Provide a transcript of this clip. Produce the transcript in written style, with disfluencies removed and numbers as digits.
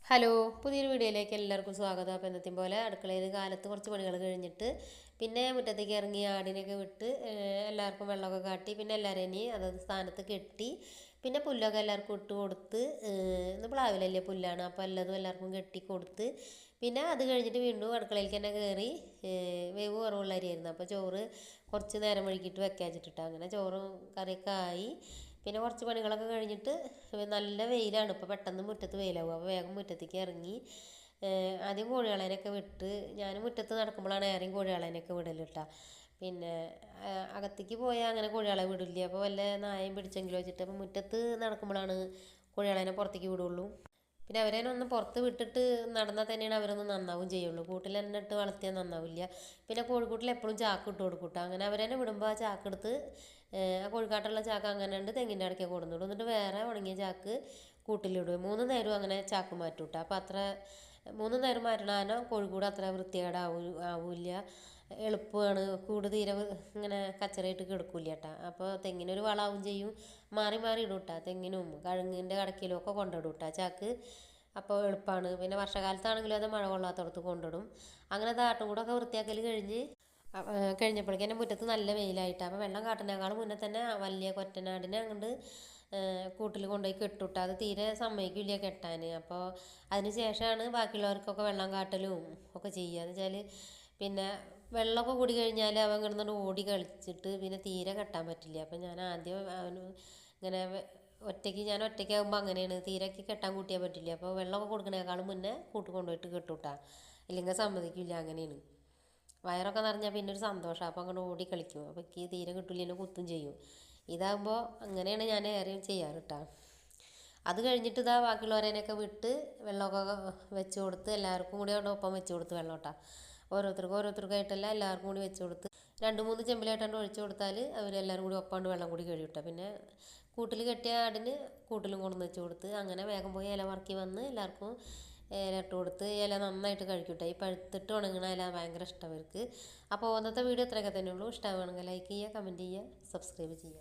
Hello, പുതിയൊരു വീഡിയോയിലേക്ക് എല്ലാവർക്കും സ്വാഗതം. അപ്പോൾ എന്നത്തെയും പോലെ അടുക്കളയിൽ കാലത്ത് കുറച്ച് പണികൾ കഴിഞ്ഞിട്ട് പിന്നെ മുറ്റത്തേക്ക് ഇറങ്ങി ആടിനെയൊക്കെ വിട്ട് എല്ലാവർക്കും വെള്ളമൊക്കെ കാട്ടി പിന്നെ എല്ലാവരെയും ഇനി അതത് സ്ഥാനത്ത് കെട്ടി പിന്നെ പുല്ലൊക്കെ എല്ലാവർക്കും ഇട്ട് കൊടുത്ത് ഇന്ന് പ്ലാവിലല്ലേ പുല്ലാണ് അപ്പോൾ എല്ലാവർക്കും കെട്ടി കൊടുത്ത് പിന്നെ അത് കഴിഞ്ഞിട്ട് വീണ്ടും അടുക്കളയിലേക്ക് തന്നെ കയറി വേവ് കുറവുള്ള അരിയായിരുന്നു. അപ്പോൾ ചോറ് കുറച്ച് നേരം വഴുകിയിട്ട് വെക്കാൻ വെച്ചിട്ടിട്ട് അങ്ങനെ ചോറും കറിയൊക്കെ ആയി. പിന്നെ കുറച്ച് പണികളൊക്കെ കഴിഞ്ഞിട്ട് നല്ല വെയിലാണ്, ഇപ്പോൾ പെട്ടെന്ന് മുറ്റത്ത് വെയിലാവും. അപ്പോൾ വേഗം മുറ്റത്തേക്ക് ഇറങ്ങി ആദ്യം കോഴികളേനൊക്കെ വിട്ട് ഞാൻ മുറ്റത്ത് നടക്കുമ്പോഴാണ് ഏറെയും കോഴികളേനൊക്കെ വിടലിട്ടാ. പിന്നെ അകത്തേക്ക് പോയാൽ അങ്ങനെ കോഴികളെ വിടില്ല, അപ്പോൾ വല്ല നായയും പിടിച്ചെങ്കിലും വെച്ചിട്ട് അപ്പോൾ മുറ്റത്ത് നടക്കുമ്പോഴാണ് കോഴികളേനെ പുറത്തേക്ക് വിടുള്ളൂ. പിന്നെ അവരേനെ ഒന്ന് പുറത്ത് വിട്ടിട്ട് നടന്നാൽ തന്നെയാണ് അവരൊന്ന് നന്നാവും ചെയ്യുള്ളൂ. കൂട്ടിൽ തന്നെ ഇട്ട് വളർത്തിയാൽ നന്നാവില്ല. പിന്നെ കോഴിക്കൂട്ടിൽ എപ്പോഴും ചാക്ക് ഇട്ട് കൊടുക്കൂട്ടോ. അങ്ങനെ അവരേനെ വിടുമ്പോൾ ആ ചാക്ക് എടുത്ത് ആ കോഴിക്കാട്ടുള്ള ചാക്ക് അങ്ങനെ ഉണ്ട് തെങ്ങിൻ്റെ ഇടയ്ക്ക് കൊടുന്നിടും. എന്നിട്ട് വേറെ ഉണങ്ങിയ ചാക്ക് കൂട്ടിലിടും. 3 നേരവും അങ്ങനെ ചാക്ക് മാറ്റൂട്ടോ. അപ്പോൾ അത്ര 3 നേരം മാറ്റണ കോഴിക്കൂട് അത്ര ആവില്ല, എളുപ്പമാണ്. കൂട് തീരെ ഇങ്ങനെ കച്ചറയിട്ട് കിടക്കില്ല കേട്ടോ. അപ്പോൾ തെങ്ങിനൊരു വളമാവും ചെയ്യും. മാറി മാറി ഇടും കേട്ടോ, തെങ്ങിനും കഴുങ്ങിൻ്റെ കടക്കിലും ഒക്കെ കൊണ്ടിടും കേട്ടോ ചാക്ക്. അപ്പോൾ എളുപ്പമാണ്. പിന്നെ വർഷകാലത്താണെങ്കിലും അത് മഴ കൊള്ളാത്തടത്ത് കൊണ്ടിടും. അങ്ങനെ ആട്ടും കൂടെ ഒക്കെ വൃത്തിയാക്കൽ കഴിഞ്ഞപ്പോഴേക്കും എൻ്റെ മുറ്റത്ത് നല്ല വെയിലായിട്ടാണ്. അപ്പോൾ വെള്ളം കാട്ടുന്നേക്കാളും മുന്നേ തന്നെ വലിയ കൊറ്റനാടിനെ അങ്ങോട്ട് കൂട്ടിൽ കൊണ്ടുപോയി കെട്ടുവിട്ട് അത് തീരെ സമ്മതിക്കില്ല കെട്ടാൻ. അപ്പോൾ അതിന് ശേഷമാണ് ബാക്കിയുള്ളവർക്കൊക്കെ വെള്ളം കാട്ടലും ഒക്കെ ചെയ്യുക. എന്ന് വെച്ചാൽ പിന്നെ വെള്ളമൊക്കെ കൂടി കഴിഞ്ഞാൽ അവൻ കിടന്നിട്ട് ഓടി കളിച്ചിട്ട് പിന്നെ തീരെ കെട്ടാൻ പറ്റില്ല. അപ്പം ഞാൻ ആദ്യം അവന് ഇങ്ങനെ ഞാൻ ഒറ്റയ്ക്കാകുമ്പോൾ അങ്ങനെയാണ്, തീരക്ക് കെട്ടാൻ കൂട്ടിയാൽ പറ്റില്ല. അപ്പോൾ വെള്ളമൊക്കെ കൊടുക്കണേക്കാളും മുന്നേ കൂട്ട് കൊണ്ടുപോയിട്ട് കെട്ടുവിട്ടാ, ഇല്ലെങ്കിൽ സമ്മതിക്കില്ല. അങ്ങനെയാണ്. വയറൊക്കെ നിറഞ്ഞാൽ പിന്നെ ഒരു സന്തോഷമാണ്, അപ്പോൾ അങ്ങോട്ട് ഓടി കളിക്കും. അപ്പോൾ എനിക്ക് തീരെ കിട്ടില്ല, എന്നെ കുത്തും ചെയ്യും. ഇതാകുമ്പോൾ അങ്ങനെയാണ് ഞാൻ ഏറെയും ചെയ്യാറ് കേട്ടോ. അത് കഴിഞ്ഞിട്ട് ഇതാ ബാക്കിയുള്ളവരേനൊക്കെ വിട്ട് വെള്ളമൊക്കെ വെച്ച് കൊടുത്ത് എല്ലാവർക്കും കൂടി അവിടെ ഒപ്പം വെച്ച് കൊടുത്ത് വെള്ളം കേട്ടോ. ഓരോരുത്തർക്കായിട്ടല്ല എല്ലാവർക്കും കൂടി വെച്ച് കൊടുത്ത് 2-3 ചെമ്പിലായിട്ടാണ്ട് ഒഴിച്ചു കൊടുത്താൽ അവരെല്ലാവരും കൂടി ഒപ്പാണ്ട് വെള്ളം കൂടി കഴിയും. പിന്നെ കൂട്ടിൽ കെട്ടിയ ആടിന് കൂട്ടിലും കൊണ്ടുവന്ന് വെച്ച് കൊടുത്ത് അങ്ങനെ വേഗം പോയി ഇല പറക്കി വന്ന് എല്ലാവർക്കും ഇല ഇട്ട് കൊടുത്ത് ഇല നന്നായിട്ട് കഴിക്കട്ടെ. ഈ പഴുത്തിട്ട് ഉണങ്ങണ ഇല ഭയങ്കര ഇഷ്ടം അവർക്ക്. അപ്പോൾ ഇന്നത്തെ വീഡിയോ ഇത്രയൊക്കെ തന്നെ ഉള്ളൂ. ഇഷ്ടമാണെങ്കിൽ ലൈക്ക് ചെയ്യുക, കമൻറ്റ് ചെയ്യുക, സബ്സ്ക്രൈബ് ചെയ്യുക.